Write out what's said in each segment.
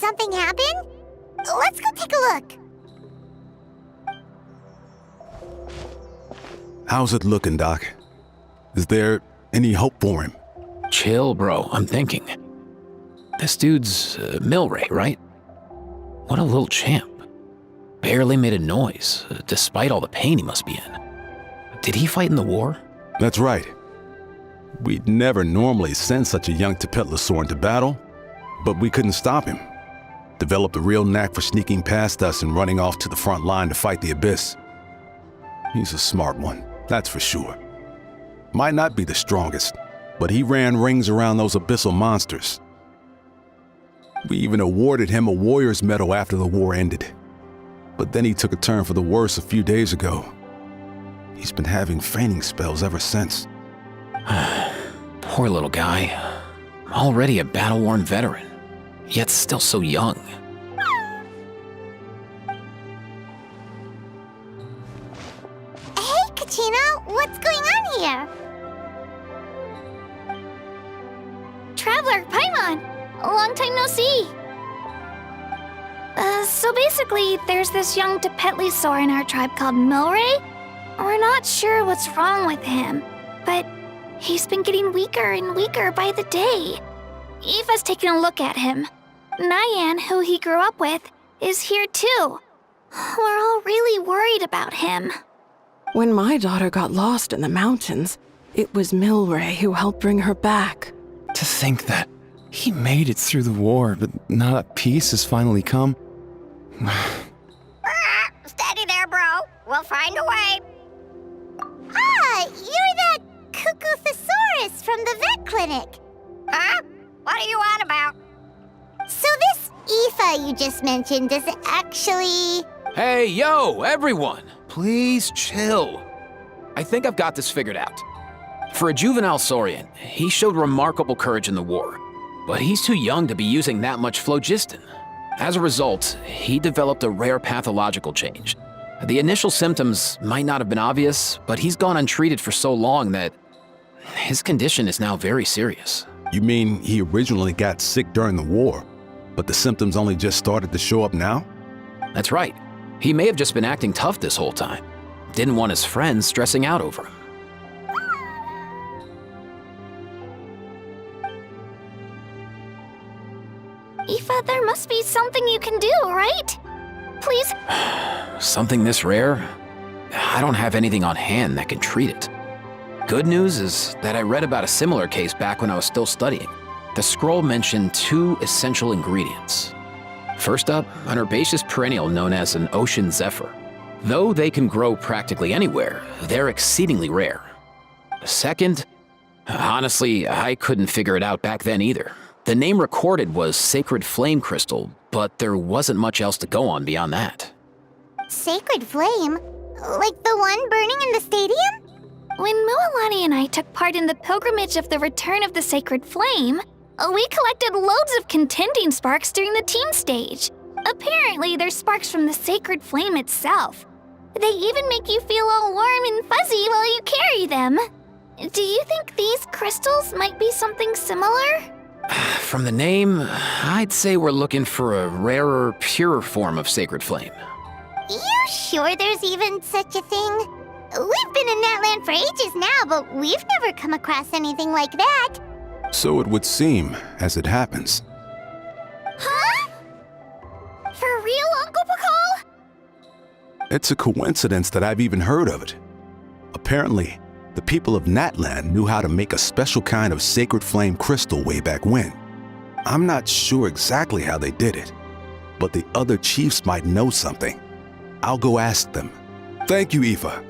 something happen? Let's go take a look. How's it looking, Doc? Is there any hope for him? Chill, bro. I'm thinking. This dude's Milray, right? What a little champ. Barely made a noise, despite all the pain he must be in. Did he fight in the war? That's right. We'd never normally send such a young Saurian into battle, but we couldn't stop him. Developed a real knack for sneaking past us and running off to the front line to fight the Abyss. He's a smart one, that's for sure. Might not be the strongest, but he ran rings around those abyssal monsters. We even awarded him a Warrior's Medal after the war ended. But then he took a turn for the worse a few days ago. He's been having fainting spells ever since. Poor little guy. Already a battle-worn veteran, yet still so young. Hey, Kachina, what's going on here? Traveler, Paimon, long time no see. So basically, there's this young Saur in our tribe called Milray. We're not sure what's wrong with him, but he's been getting weaker and weaker by the day. IFA's taking a look at him. Nyan, who he grew up with, is here too. We're all really worried about him. When my daughter got lost in the mountains, it was Milray who helped bring her back. To think that he made it through the war, but now that peace has finally come. Steady there, bro. We'll find a way. Ah, you're that cuckoo thesaurus from the vet clinic. Huh? What are you on about? So this IFA you just mentioned, does it actually... Hey, yo, everyone! Please chill. I think I've got this figured out. For a juvenile Saurian, he showed remarkable courage in the war, but he's too young to be using that much phlogiston. As a result, he developed a rare pathological change. The initial symptoms might not have been obvious, but he's gone untreated for so long that his condition is now very serious. You mean he originally got sick during the war, but the symptoms only just started to show up now? That's right. He may have just been acting tough this whole time. Didn't want his friends stressing out over him. IFA, there must be something you can do, right? Please? Something this rare? I don't have anything on hand that can treat it. Good news is that I read about a similar case back when I was still studying. The scroll mentioned 2 essential ingredients. First up, an herbaceous perennial known as an ocean zephyr. Though they can grow practically anywhere, they're exceedingly rare. Second, honestly, I couldn't figure it out back then either. The name recorded was Sacred Flame Crystal, but there wasn't much else to go on beyond that. Sacred Flame? Like the one burning in the stadium? When Mualani and I took part in the pilgrimage of the Return of the Sacred Flame, we collected loads of contending sparks during the team stage. Apparently, they're sparks from the Sacred Flame itself. They even make you feel all warm and fuzzy while you carry them. Do you think these crystals might be something similar? From the name, I'd say we're looking for a rarer, purer form of Sacred Flame. You sure there's even such a thing? We've been in that land for ages now, but we've never come across anything like that. So it would seem, as it happens. Huh? For real, Uncle Pakal? It's a coincidence that I've even heard of it. Apparently, the people of Natland knew how to make a special kind of sacred flame crystal way back when. I'm not sure exactly how they did it, but the other chiefs might know something. I'll go ask them. Thank you, IFA.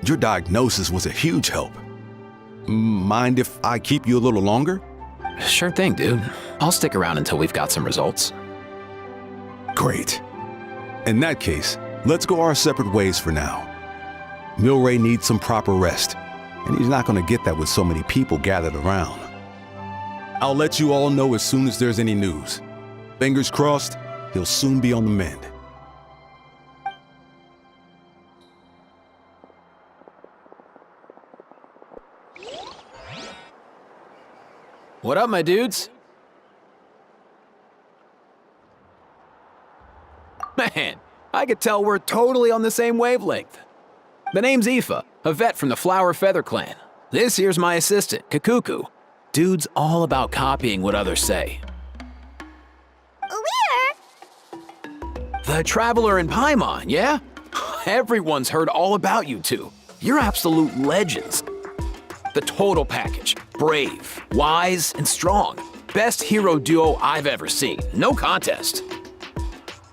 Your diagnosis was a huge help. Mind if I keep you a little longer? Sure thing, dude. I'll stick around until we've got some results. Great. In that case, let's go our separate ways for now. Milray needs some proper rest, and he's not going to get that with so many people gathered around. I'll let you all know as soon as there's any news. Fingers crossed, he'll soon be on the mend. What up, my dudes? Man, I could tell we're totally on the same wavelength. The name's Aoife, a vet from the Flower Feather clan. This here's my assistant, Kakuku. Dude's all about copying what others say. We're... The Traveler in Paimon, yeah? Everyone's heard all about you two. You're absolute legends. The total package. Brave, wise, and strong. Best hero duo I've ever seen. No contest.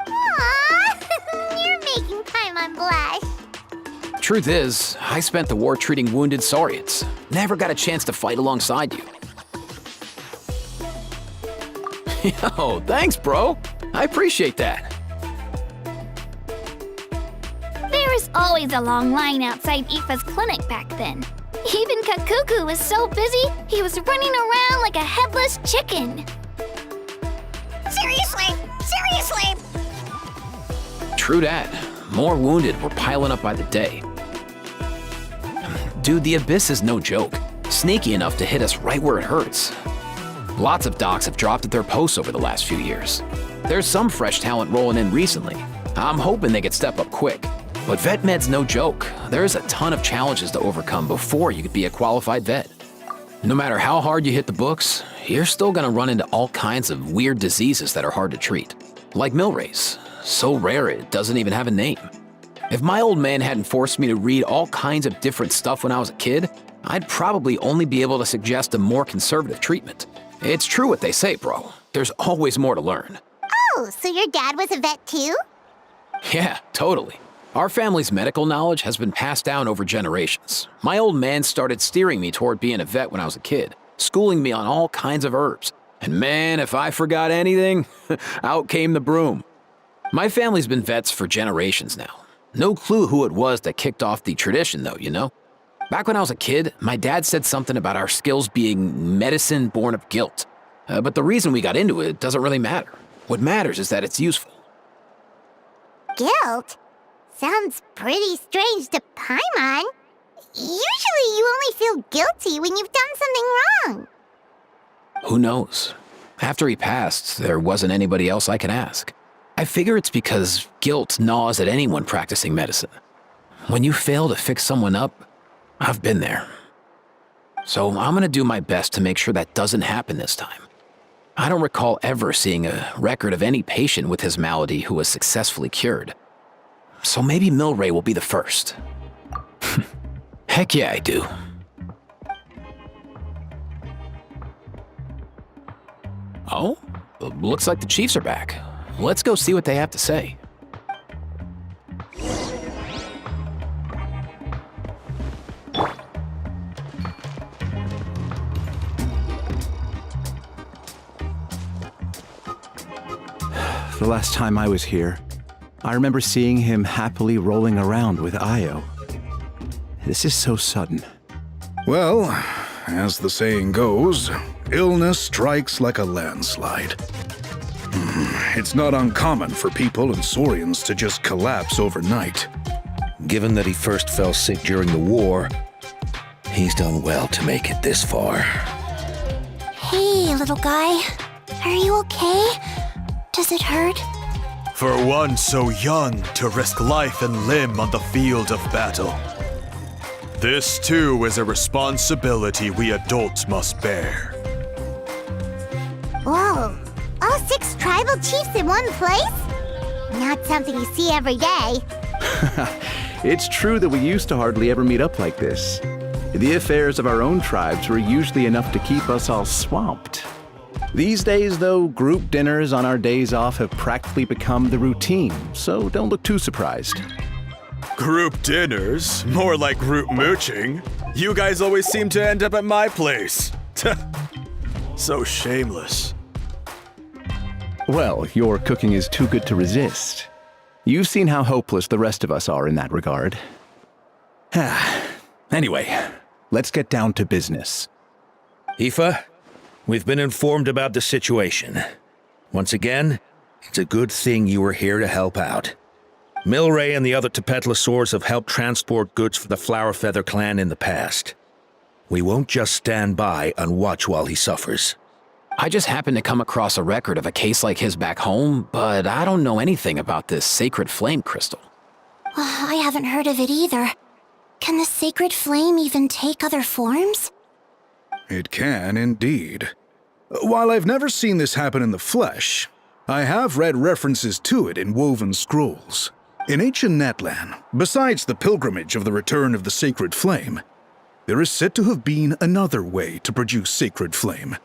Aww, you're making Paimon blush. Truth is, I spent the war treating wounded Saurians. Never got a chance to fight alongside you. Yo, thanks, bro. I appreciate that. There was always a long line outside Aoife's clinic back then. Even Kakuku was so busy, he was running around like a headless chicken. Seriously? True that. More wounded were piling up by the day. Dude, the Abyss is no joke. Sneaky enough to hit us right where it hurts. Lots of docs have dropped at their posts over the last few years. There's some fresh talent rolling in recently. I'm hoping they could step up quick. But vet med's no joke. There's a ton of challenges to overcome before you could be a qualified vet. No matter how hard you hit the books, you're still gonna run into all kinds of weird diseases that are hard to treat. Like Milray's, so rare it doesn't even have a name. If my old man hadn't forced me to read all kinds of different stuff when I was a kid, I'd probably only be able to suggest a more conservative treatment. It's true what they say, bro. There's always more to learn. Oh, so your dad was a vet too? Yeah, totally. Our family's medical knowledge has been passed down over generations. My old man started steering me toward being a vet when I was a kid, schooling me on all kinds of herbs. And man, if I forgot anything, out came the broom. My family's been vets for generations now. No clue who it was that kicked off the tradition though, you know? Back when I was a kid, my dad said something about our skills being medicine born of guilt. But the reason we got into it doesn't really matter. What matters is that it's useful. Guilt? Sounds pretty strange to Paimon. Usually you only feel guilty when you've done something wrong. Who knows? After he passed, there wasn't anybody else I could ask. I figure it's because guilt gnaws at anyone practicing medicine. When you fail to fix someone up, I've been there. So I'm gonna do my best to make sure that doesn't happen this time. I don't recall ever seeing a record of any patient with his malady who was successfully cured. So maybe Milray will be the first. Heck yeah, I do. Oh, looks like the Chiefs are back. Let's go see what they have to say. The last time I was here, I remember seeing him happily rolling around with Io. This is so sudden. Well, as the saying goes, illness strikes like a landslide. It's not uncommon for people and Saurians to just collapse overnight. Given that he first fell sick during the war, he's done well to make it this far. Hey, little guy. Are you okay? Does it hurt? For one so young to risk life and limb on the field of battle. This too is a responsibility we adults must bear. Whoa. All 6 tribal chiefs in one place? Not something you see every day. It's true that we used to hardly ever meet up like this. The affairs of our own tribes were usually enough to keep us all swamped. These days, though, group dinners on our days off have practically become the routine, so don't look too surprised. Group dinners? More like group mooching. You guys always seem to end up at my place. So shameless. Well, your cooking is too good to resist. You've seen how hopeless the rest of us are in that regard. Anyway, let's get down to business. Aoife, we've been informed about the situation. Once again, it's a good thing you were here to help out. Milray and the other Tepetlosaurs have helped transport goods for the Flower Feather clan in the past. We won't just stand by and watch while he suffers. I just happened to come across a record of a case like his back home, but I don't know anything about this sacred flame crystal. I haven't heard of it either. Can the sacred flame even take other forms? It can indeed. While I've never seen this happen in the flesh, I have read references to it in woven scrolls. In ancient Netland, besides the pilgrimage of the return of the sacred flame, there is said to have been another way to produce sacred flame,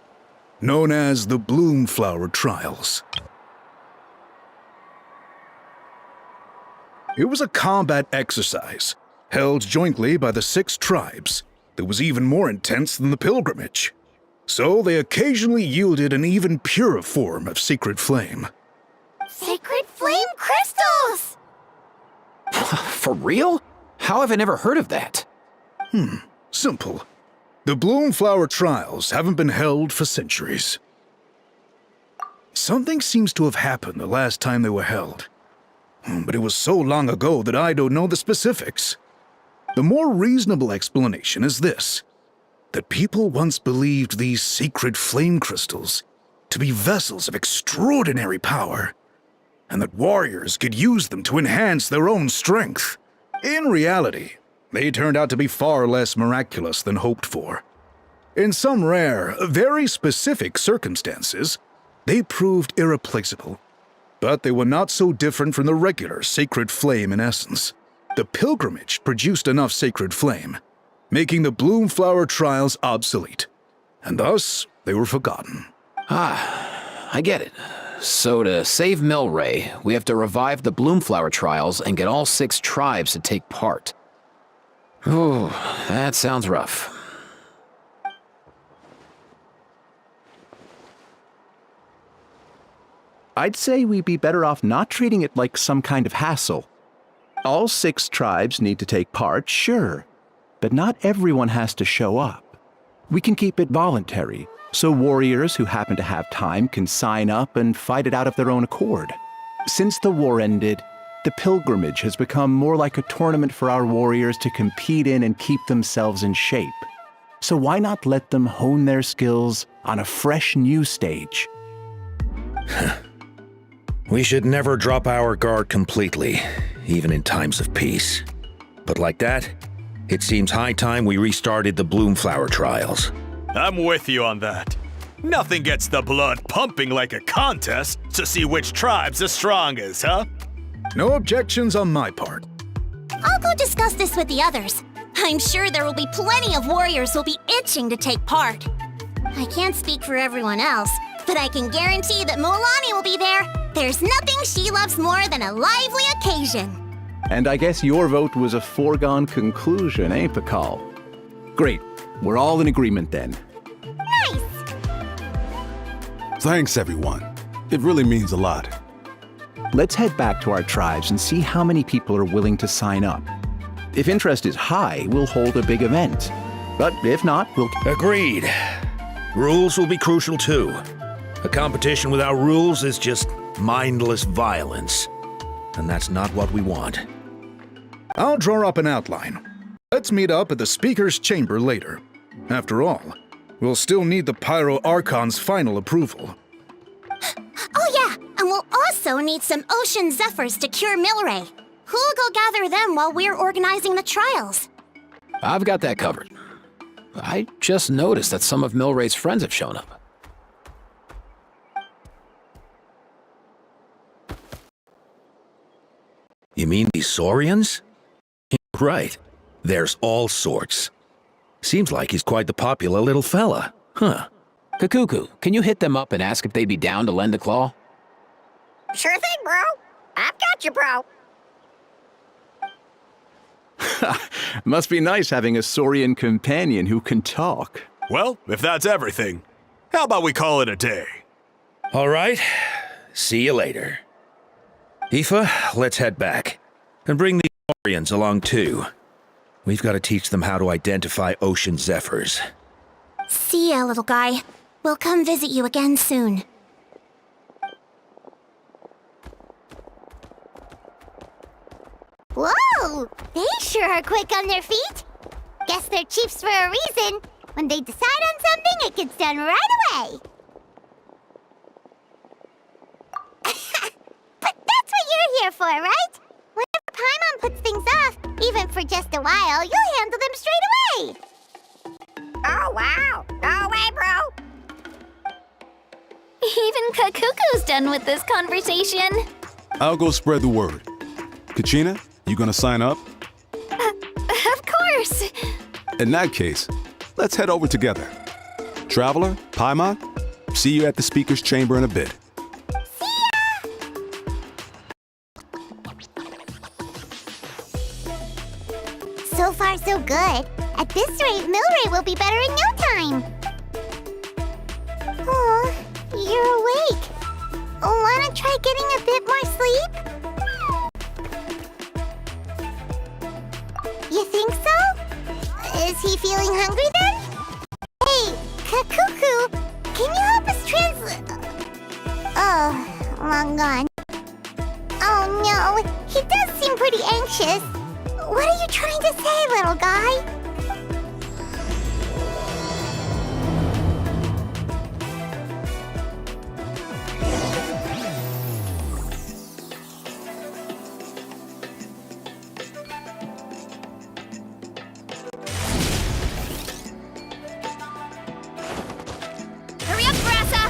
known as the bloomflower trials. It was a combat exercise, held jointly by the 6 tribes, that was even more intense than the pilgrimage. So they occasionally yielded an even purer form of sacred flame. Sacred flame crystals! For real? How have I never heard of that? Simple. The bloomflower trials haven't been held for centuries. Something seems to have happened the last time they were held. But it was so long ago that I don't know the specifics. The more reasonable explanation is this: that people once believed these sacred flame crystals to be vessels of extraordinary power, and that warriors could use them to enhance their own strength. In reality, they turned out to be far less miraculous than hoped for. In some rare, very specific circumstances, they proved irreplaceable. But they were not so different from the regular sacred flame in essence. The pilgrimage produced enough sacred flame, making the bloomflower trials obsolete, and thus they were forgotten. I get it. So to save Milray, we have to revive the bloomflower trials and get all 6 tribes to take part. Ooh, that sounds rough. I'd say we'd be better off not treating it like some kind of hassle. All 6 tribes need to take part, sure, but not everyone has to show up. We can keep it voluntary, so warriors who happen to have time can sign up and fight it out of their own accord. Since the war ended, the pilgrimage has become more like a tournament for our warriors to compete in and keep themselves in shape. So why not let them hone their skills on a fresh new stage? We should never drop our guard completely, even in times of peace. But like that, it seems high time we restarted the bloomflower trials. I'm with you on that. Nothing gets the blood pumping like a contest to see which tribe's the strongest, huh? No objections on my part. I'll go discuss this with the others. I'm sure there will be plenty of warriors who'll be itching to take part. I can't speak for everyone else, but I can guarantee that Mualani will be there. There's nothing she loves more than a lively occasion. And I guess your vote was a foregone conclusion, eh, Pakal? Great. We're all in agreement then. Nice! Thanks, everyone. It really means a lot. Let's head back to our tribes and see how many people are willing to sign up. If interest is high, we'll hold a big event. But if not, we'll... Agreed. Rules will be crucial too. A competition without rules is just mindless violence. And that's not what we want. I'll draw up an outline. Let's meet up at the Speaker's Chamber later. After all, we'll still need the Pyro Archon's final approval. Oh yeah, and we'll also need some Ocean Zephyrs to cure Milray. Who'll go gather them while we're organizing the trials? I've got that covered. I just noticed that some of Milray's friends have shown up. You mean these Saurians? Right. There's all sorts. Seems like he's quite the popular little fella. Huh. Kakuku, can you hit them up and ask if they'd be down to lend a claw? Sure thing, bro. I've got you, bro. Must be nice having a Saurian companion who can talk. Well, if that's everything, how about we call it a day? All right. See you later. Aoife, let's head back. And bring the Saurians along too. We've got to teach them how to identify ocean zephyrs. See ya, little guy. We'll come visit you again soon. Whoa! They sure are quick on their feet. Guess they're chiefs for a reason. When they decide on something, it gets done right away. for, right? Whenever Paimon puts things off, even for just a while, you'll handle them straight away. Oh, wow. Go away, bro. Even Kakuku's done with this conversation. I'll go spread the word. Kachina, you gonna sign up? Of course. In that case, let's head over together. Traveler, Paimon, see you at the speaker's chamber in a bit. So far, so good. At this rate, Milray will be better in no time. Oh, you're awake. Wanna try getting a bit more sleep? You think so? Is he feeling hungry then? Hey, Kakuku, can you help us Oh, long gone. Oh no, he does seem pretty anxious. What are you trying to say, little guy? Hurry up, Grassa!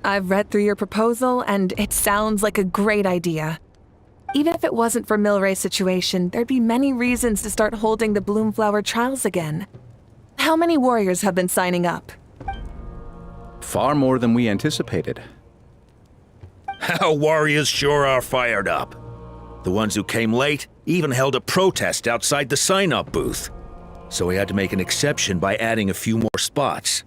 I've read through your proposal, and it sounds like a great idea. Even if it wasn't for Milray's situation, there'd be many reasons to start holding the bloomflower trials again. How many warriors have been signing up? Far more than we anticipated. Our warriors sure are fired up. The ones who came late even held a protest outside the sign-up booth. so we had to make an exception by adding a few more spots.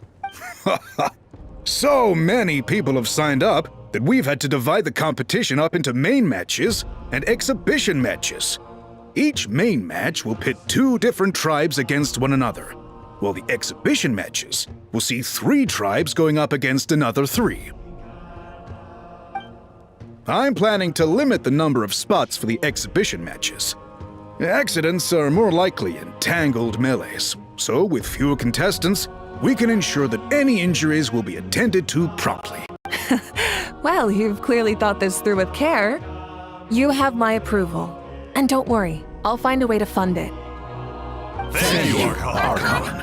So many people have signed up that we've had to divide the competition up into main matches and exhibition matches. Each main match will pit 2 different tribes against one another, while the exhibition matches will see 3 tribes going up against another 3. I'm planning to limit the number of spots for the exhibition matches. Accidents are more likely in tangled melees, so with fewer contestants, we can ensure that any injuries will be attended to promptly. Well, you've clearly thought this through with care. You have my approval. And don't worry, I'll find a way to fund it. Thank you, Archon.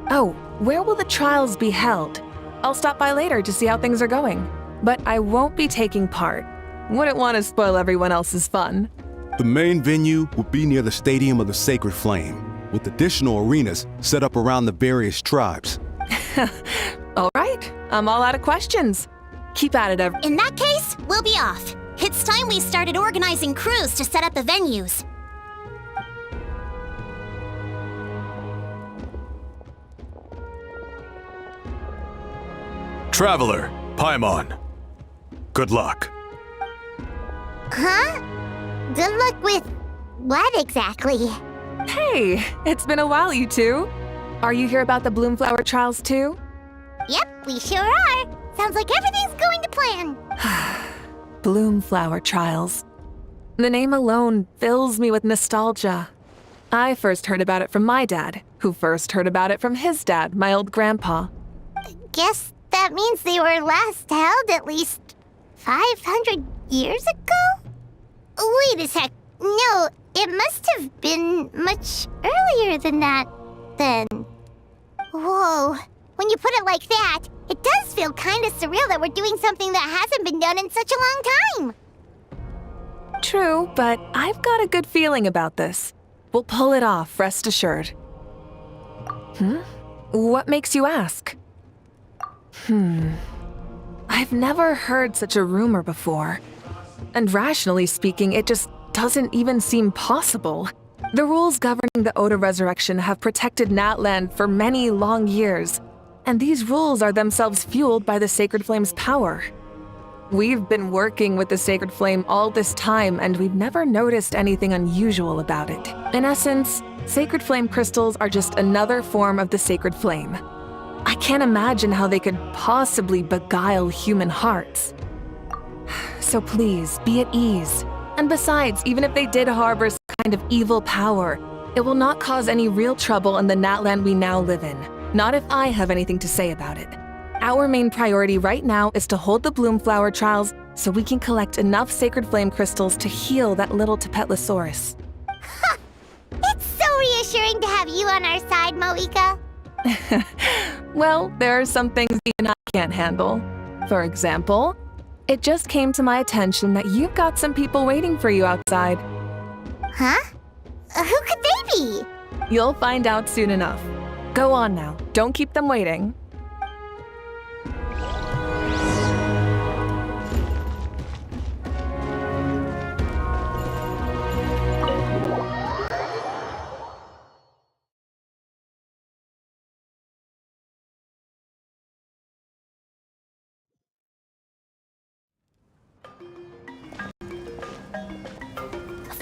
Oh, where will the trials be held? I'll stop by later to see how things are going. But I won't be taking part. Wouldn't want to spoil everyone else's fun. The main venue will be near the Stadium of the Sacred Flame, with additional arenas set up around the various tribes. All right, I'm all out of questions. Keep at it, In that case, we'll be off. It's time we started organizing crews to set up the venues. Traveler, Paimon. Good luck. Huh? Good luck with what exactly? Hey, it's been a while, you two. Are you here about the bloomflower trials too? Yep, we sure are. Sounds like everything's going to plan. Bloomflower trials. The name alone fills me with nostalgia. I first heard about it from my dad, who first heard about it from his dad, my old grandpa. Guess that means they were last held at least 500 years ago? Wait a sec. No, it must have been much earlier than that, then. Whoa. When you put it like that, it does feel kind of surreal that we're doing something that hasn't been done in such a long time. True, but I've got a good feeling about this. We'll pull it off, rest assured. What makes you ask? I've never heard such a rumor before. And rationally speaking, it just doesn't even seem possible. The rules governing the Oda resurrection have protected Natland for many long years, and these rules are themselves fueled by the Sacred Flame's power. We've been working with the Sacred Flame all this time, and we've never noticed anything unusual about it. In essence, Sacred Flame crystals are just another form of the Sacred Flame. I can't imagine how they could possibly beguile human hearts. So please, be at ease. And besides, even if they did harbor some kind of evil power, it will not cause any real trouble in the Natland we now live in. Not if I have anything to say about it. Our main priority right now is to hold the bloomflower trials so we can collect enough Sacred Flame crystals to heal that little Tapetlosaurus. Ha! It's so reassuring to have you on our side, Moika. Well, there are some things you and I can't handle. For example, it just came to my attention that you've got some people waiting for you outside. Huh? Who could they be? You'll find out soon enough. Go on now, don't keep them waiting.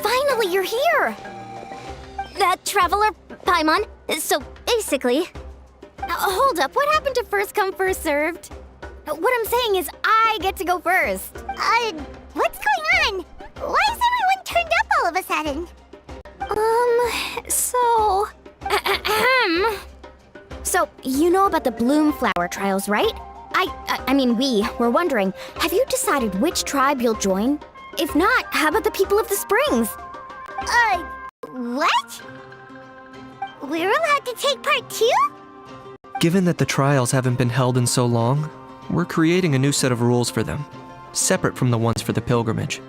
Finally, you're here! That traveler, Paimon. So, basically... hold up, what happened to first come, first served? What I'm saying is I get to go first. What's going on? Why is everyone turned up all of a sudden? So, you know about the bloomflower trials, right? I mean, we were wondering, have you decided which tribe you'll join? If not, how about the people of the springs? What? We're allowed to take part too? Given that the trials haven't been held in so long, we're creating a new set of rules for them, separate from the ones for the pilgrimage.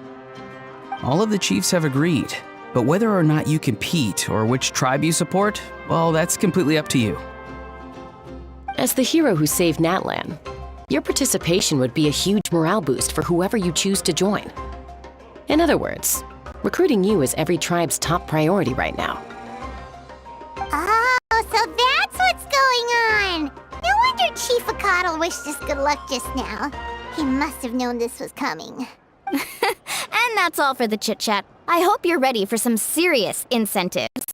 All of the chiefs have agreed, but whether or not you compete or which tribe you support, well, that's completely up to you. As the hero who saved Natlan, your participation would be a huge morale boost for whoever you choose to join. In other words, recruiting you is every tribe's top priority right now. Poddle wished us good luck just now. He must have known this was coming. And that's all for the chit-chat. I hope you're ready for some serious incentives.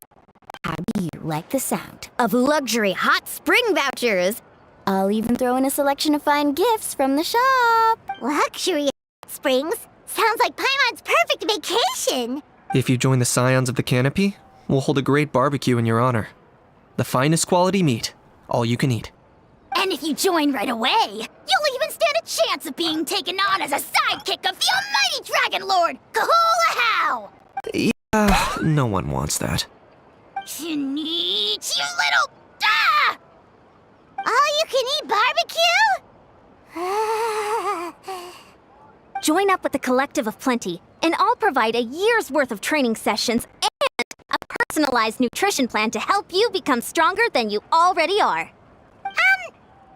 How do you like the sound of luxury hot spring vouchers? I'll even throw in a selection of fine gifts from the shop. Luxury springs? Sounds like Paimon's perfect vacation! If you join the Scions of the Canopy, we'll hold a great barbecue in your honor. The finest quality meat, all you can eat. And if you join right away, you'll even stand a chance of being taken on as a sidekick of the almighty Dragon Lord, Kahula-How! Yeah, no one wants that. Sneech, you little... Ah! All-you-can-eat barbecue? Join up with the Collective of Plenty, and I'll provide a year's worth of training sessions and a personalized nutrition plan to help you become stronger than you already are.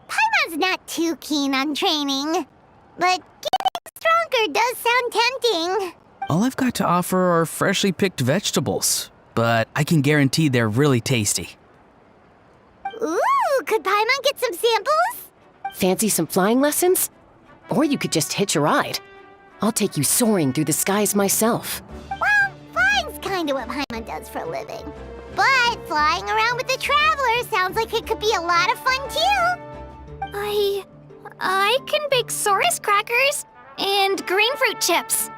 Paimon's not too keen on training, but getting stronger does sound tempting. All I've got to offer are freshly picked vegetables, but I can guarantee they're really tasty. Ooh, could Paimon get some samples? Fancy some flying lessons? Or you could just hitch a ride. I'll take you soaring through the skies myself. Well, flying's kinda what Paimon does for a living. But flying around with the Traveler sounds like it could be a lot of fun too. I can bake Saurus crackers and green fruit chips.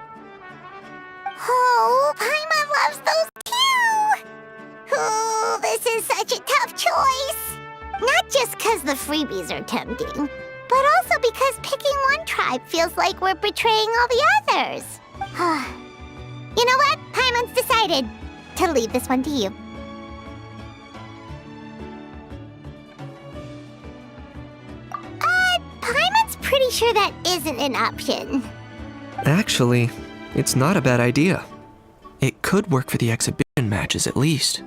Oh, Paimon loves those too! Oh, this is such a tough choice. Not just because the freebies are tempting, but also because picking one tribe feels like we're betraying all the others. You know what? Paimon's decided to leave this one to you. Paimon's pretty sure that isn't an option. Actually, it's not a bad idea. It could work for the exhibition matches at least.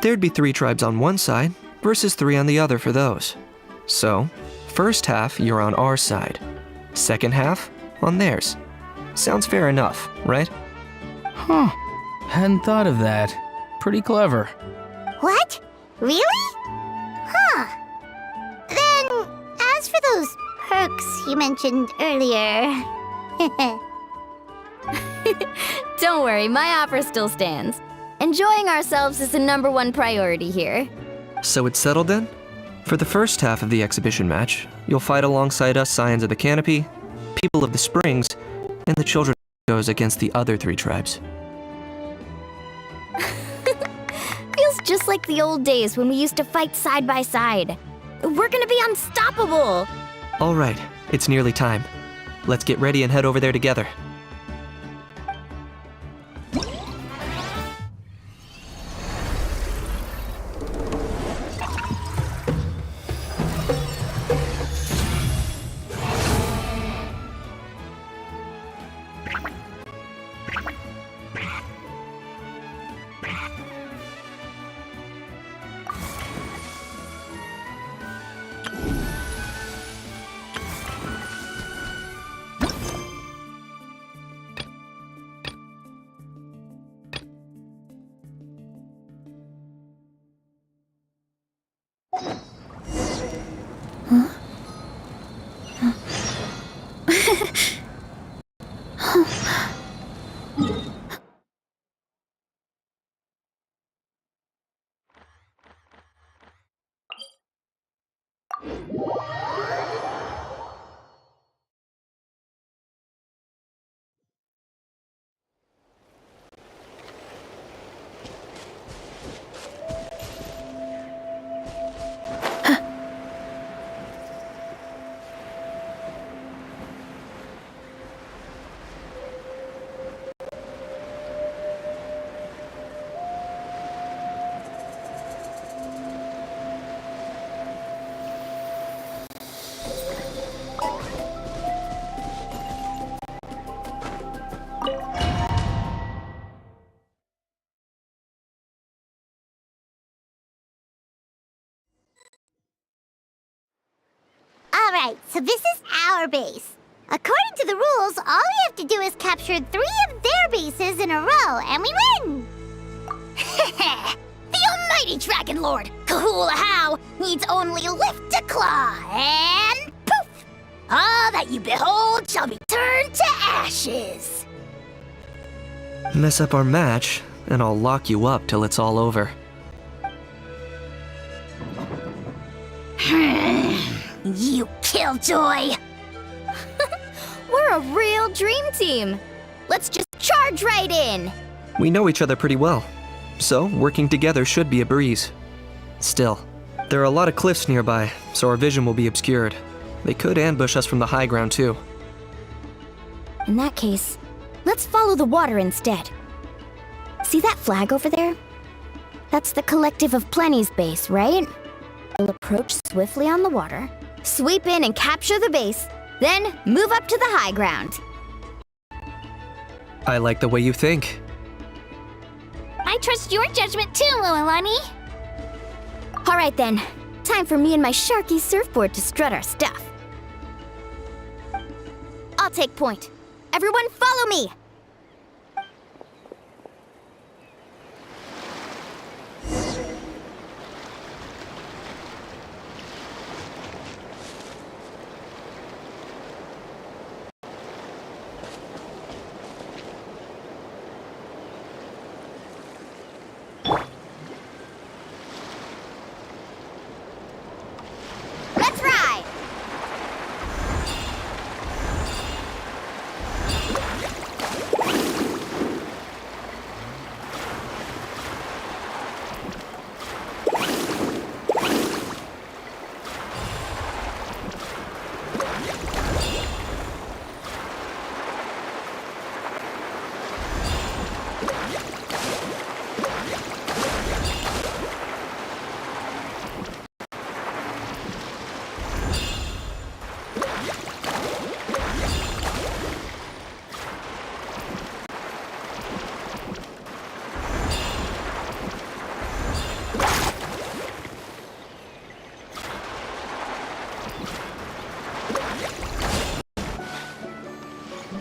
There'd be 3 tribes on one side versus 3 on the other for those. So, first half you're on our side, second half on theirs. Sounds fair enough, right? Huh. Hadn't thought of that. Pretty clever. What? Really? Huh. Then, as for those perks you mentioned earlier... Don't worry, my offer still stands. Enjoying ourselves is the #1 priority here. So it's settled then? For the first half of the exhibition match, you'll fight alongside us Scions of the Canopy, People of the Springs, and the Children goes against the other 3 tribes. Feels just like the old days when we used to fight side by side. We're gonna be unstoppable! All right, it's nearly time. Let's get ready and head over there together. Alright, so this is our base. According to the rules, all we have to do is capture 3 of their bases in a row, and we win! The almighty Dragon Lord, Kahula-How, needs only lift to claw, and All that you behold shall be turned to ashes. Mess up our match, and I'll lock you up till it's all over. You killjoy! We're a real dream team. Let's just charge right in. We know each other pretty well, so working together should be a breeze. Still, there are a lot of cliffs nearby, so our vision will be obscured. They could ambush us from the high ground too. In that case, let's follow the water instead. See that flag over there? That's the Collective of Plenty's base, right? We'll approach swiftly on the water, sweep in and capture the base, then move up to the high ground. I like the way you think. I trust your judgment too, Mualani. All right then, time for me and my Sharky surfboard to strut our stuff. I'll take point. Everyone follow me! Let's ride!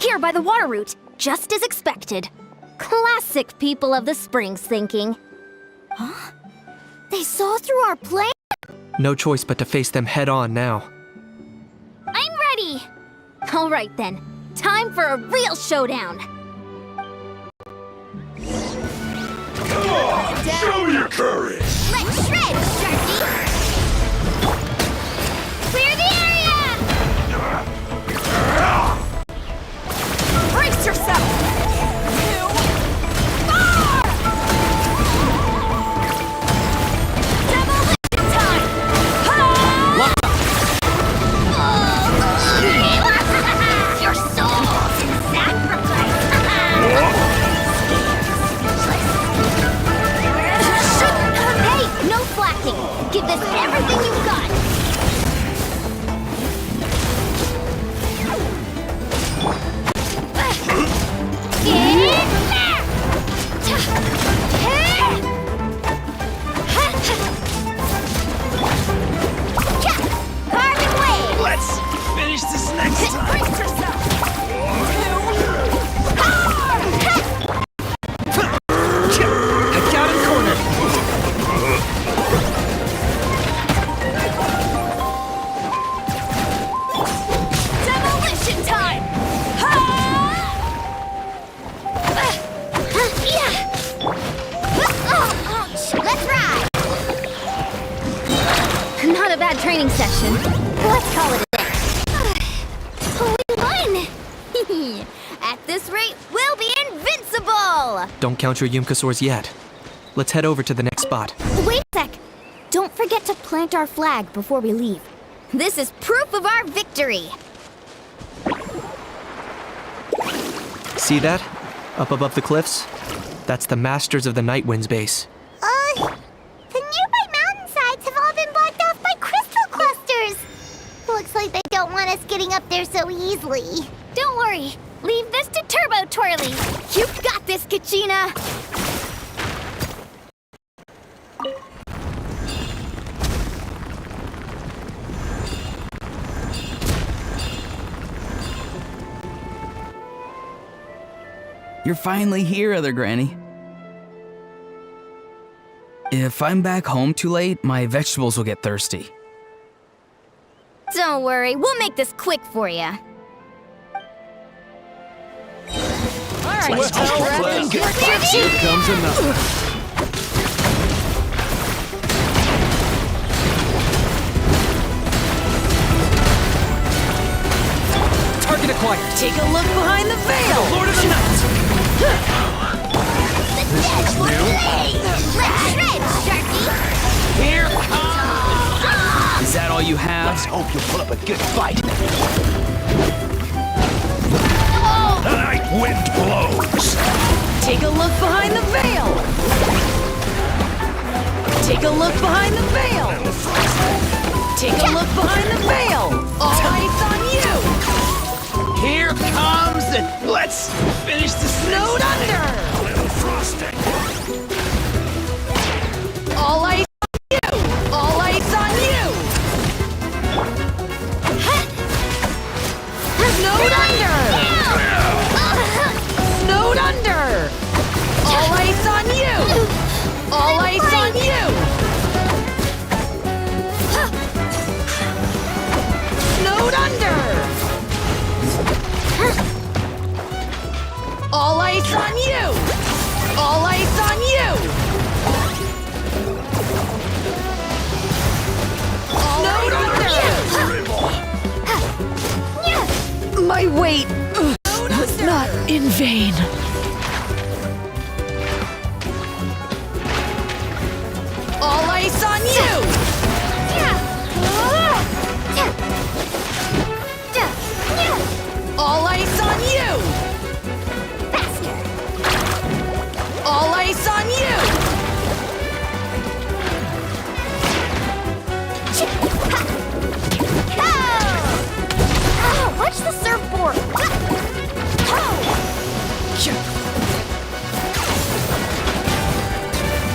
Here by the water route, just as expected. Classic people of the Springs thinking. Huh? They saw through our plan? No choice but to face them head on now. I'm ready! All right then, time for a real showdown. Show your courage! Let's shred, Sharky! Clear the area! Brace yourself! 2, 4! Demolition time! Ha! Your souls in sacrifice! Hey, no flacking! Give this everything you've got! Let's finish this next time! Brace yourself! 2, Head down and corner. demolition time! Ouch! Let's ride! Not a bad training session. Let's call it a day. We won! At this rate, we'll be invincible! Don't count your Yumkasaurs yet. Let's head over to the next spot. Wait a sec! Don't forget to plant our flag before we leave. This is proof of our victory! See that? Up above the cliffs? That's the Masters of the Night Wind's base. The nearby mountainsides have all been blocked off by crystal clusters. Looks like they don't want us getting up there so easily. Don't worry, leave this to Turbo Twirly! You've got this, Kachina! You're finally here, Other Granny. If I'm back home too late, my vegetables will get thirsty. Don't worry, we'll make this quick for you. Alright, Here comes another. Target acquired. Take a look behind the veil! Lord of the Night! This is new. Here comes! Is that all you have? Let's hope you put up a good fight. The night wind blows. Take a look behind the veil! Take a look behind the veil! Take a look behind the veil! All eyes on you! Here comes the... Let's finish the Snowed under! A little frosting. All eyes on you! All eyes on you! Snowed under! Snowed under! All eyes on you! All eyes on you! Snowed under! All eyes on you! All eyes on you! Snowed under! My weight was not in vain. All eyes on you! All eyes on you! Faster. All eyes on you! Oh, watch the surfboard.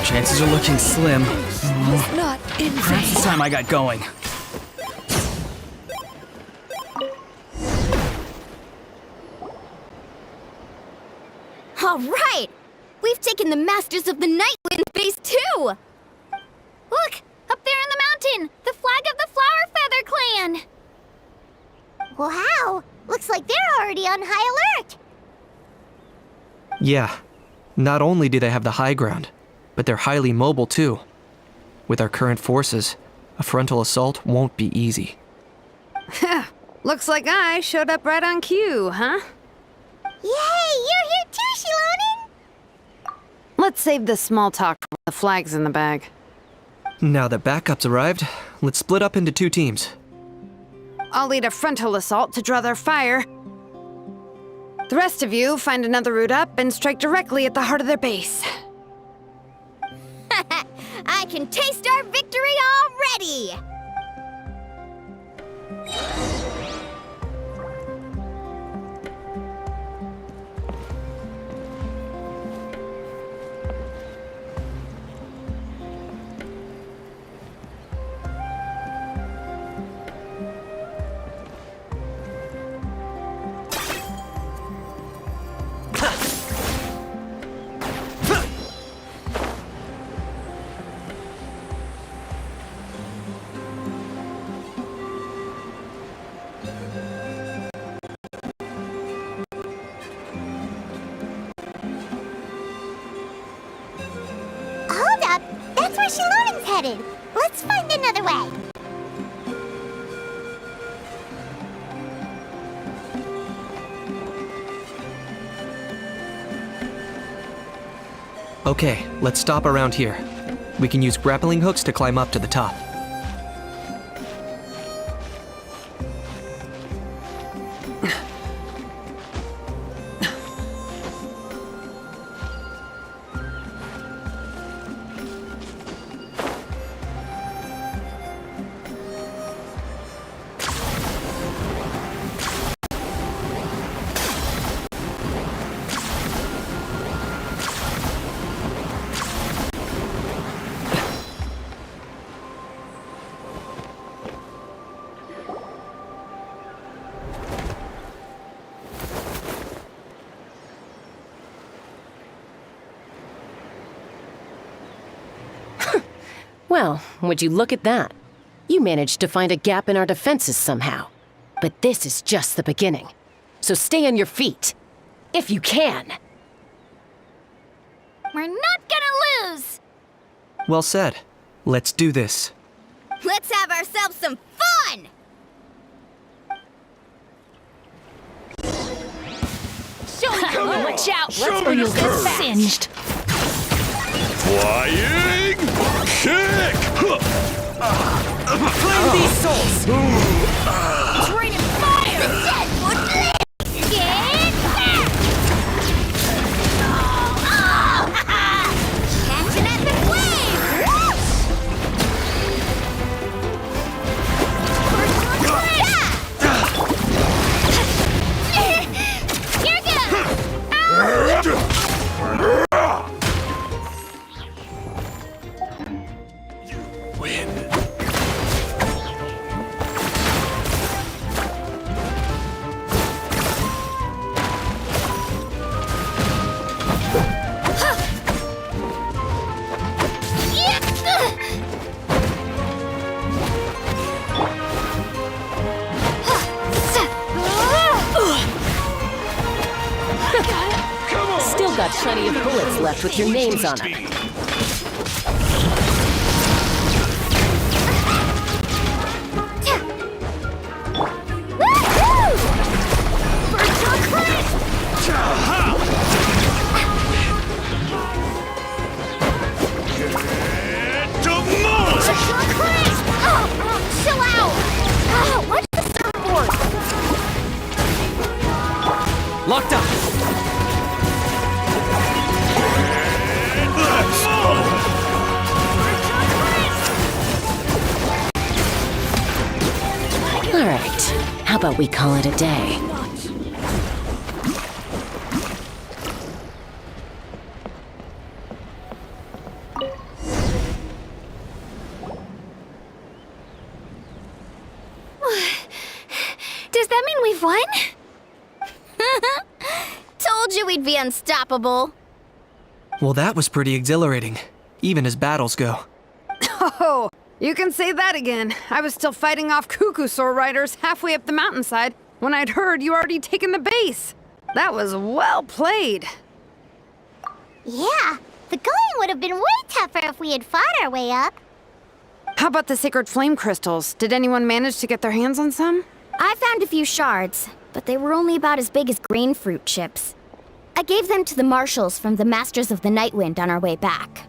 Chances are looking slim. Was not in That's vain. the time I got going. All right! We've taken the Masters of the Night Wind Phase 2! Look! Up there in the mountain! The flag of the Flower Feather Clan! Wow, looks like they're already on high alert. Yeah, not only do they have the high ground, but they're highly mobile too. With our current forces, a frontal assault won't be easy. Looks like I showed up right on cue, huh? Yay, you're here too, Shilonen! Let's save this small talk for when the flag's in the bag. Now that backup's arrived, let's split up into 2 teams. I'll lead a frontal assault to draw their fire. The rest of you find another route up and strike directly at the heart of their base. I can taste our victory already! Hold up, that's where Shilonen's headed. Let's find another way. Okay, let's stop around here. We can use grappling hooks to climb up to the top. Well, would you look at that? You managed to find a gap in our defenses somehow. But this is just the beginning. So stay on your feet. If you can. We're not gonna lose! Well said. Let's do this. Let's have ourselves some fun! Watch out! Let's bring this singed. Flying kick! Flame these souls! Draining fire! Get back! Catching at the flame! Still got plenty of bullets left with your names on them. Chill out! What's the surfboard? Locked up! All right. How about we call it a day? Does that mean we've won? Told you we'd be unstoppable. Well, that was pretty exhilarating, even as battles go. Oh, you can say that again. I was still fighting off Cuckoosaur riders halfway up the mountainside when I'd heard you already taken the base. That was well played. Yeah, the going would have been way tougher if we had fought our way up. How about the sacred flame crystals? Did anyone manage to get their hands on some? I found a few shards, but they were only about as big as grain fruit chips. I gave them to the marshals from the Masters of the Nightwind on our way back.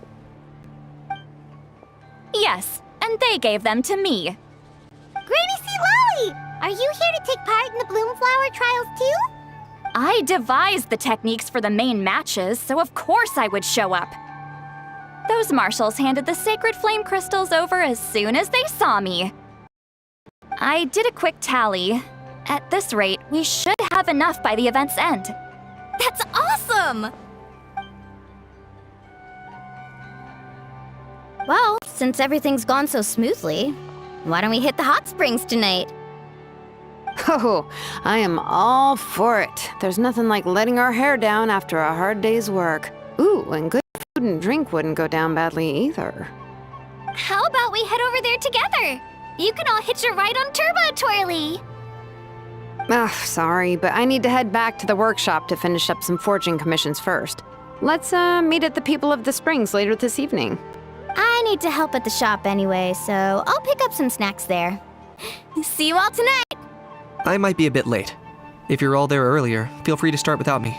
Yes, and they gave them to me. Granny C. Lolly! Are you here to take part in the bloomflower trials too? I devised the techniques for the main matches, so of course I would show up. Those marshals handed the sacred flame crystals over as soon as they saw me. I did a quick tally. At this rate, we should have enough by the event's end. That's awesome! Well, since everything's gone so smoothly, why don't we hit the hot springs tonight? Oh, I am all for it. There's nothing like letting our hair down after a hard day's work. Ooh, and good food and drink wouldn't go down badly either. How about we head over there together? You can all hitch a ride on Turbo Twirly! Ugh, sorry, but I need to head back to the workshop to finish up some forging commissions first. Let's, meet at the People of the Springs later this evening. I need to help at the shop anyway, so I'll pick up some snacks there. See you all tonight! I might be a bit late. If you're all there earlier, feel free to start without me.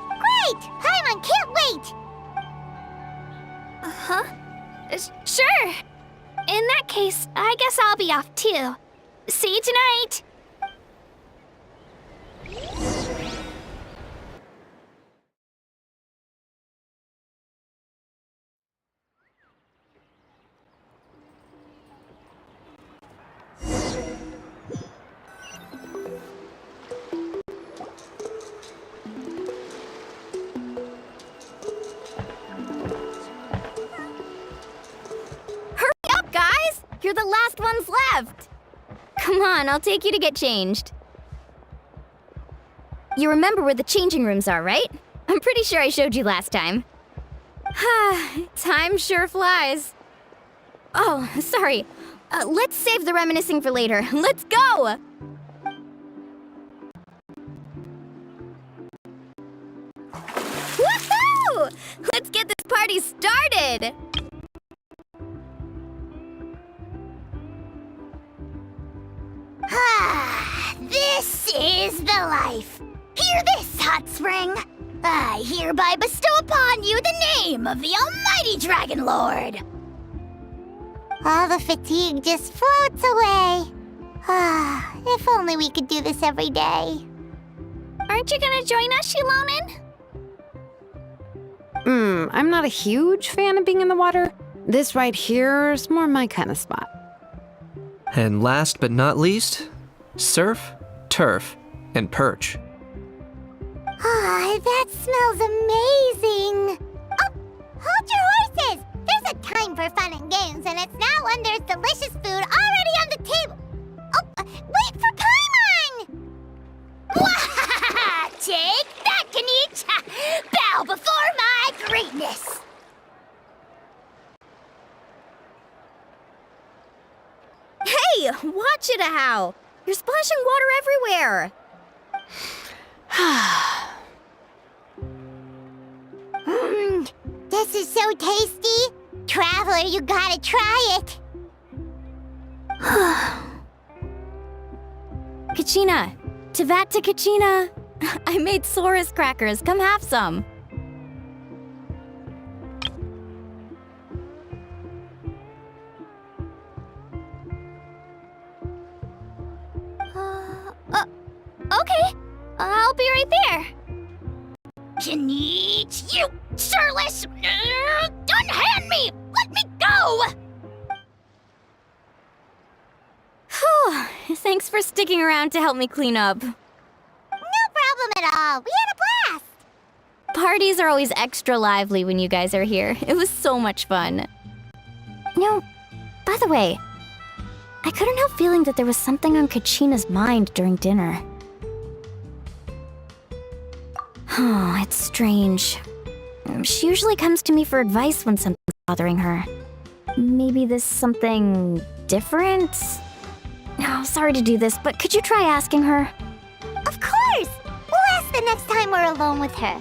Great! Paimon can't wait! Huh? Sure. In that case, I guess I'll be off too. See you tonight! You're the last ones left! Come on, I'll take you to get changed. You remember where the changing rooms are, right? I'm pretty sure I showed you last time. Time sure flies. Oh, sorry. Let's save the reminiscing for later. Let's go! Woohoo! Let's get this party started! This is the life. Hear this, hot spring. I hereby bestow upon you the name of the almighty Dragon Lord. All the fatigue just floats away. If only we could do this every day. Aren't you gonna join us, Shilonin? I'm not a huge fan of being in the water. This right here is more my kind of spot. And last but not least, surf, turf, and perch. That smells amazing. Oh, hold your horses. There's a time for fun and games, and it's now when there's delicious food already on the table. Oh, wait for Paimon! Wah! Take that, Kanich! Bow before my greatness! Hey, watch it, How! You're splashing water everywhere! This is so tasty. Traveler, you gotta try it. Kachina! Tevat to Kachina! I made Saurus crackers. Come have some. Okay. I'll be right there. Kanich, you surless! Unhand me! Let me go! Whew. Thanks for sticking around to help me clean up. No problem at all. We had a blast. Parties are always extra lively when you guys are here. It was so much fun. No, by the way, I couldn't help feeling that there was something on Kachina's mind during dinner. Oh, it's strange. She usually comes to me for advice when something's bothering her. Maybe this something different? Oh, sorry to do this, but could you try asking her? Of course! We'll ask the next time we're alone with her.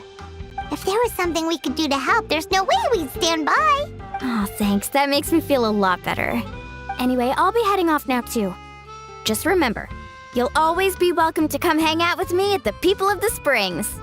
If there was something we could do to help, there's no way we'd stand by. Oh, thanks. That makes me feel a lot better. Anyway, I'll be heading off now, too. Just remember, you'll always be welcome to come hang out with me at the People of the Springs.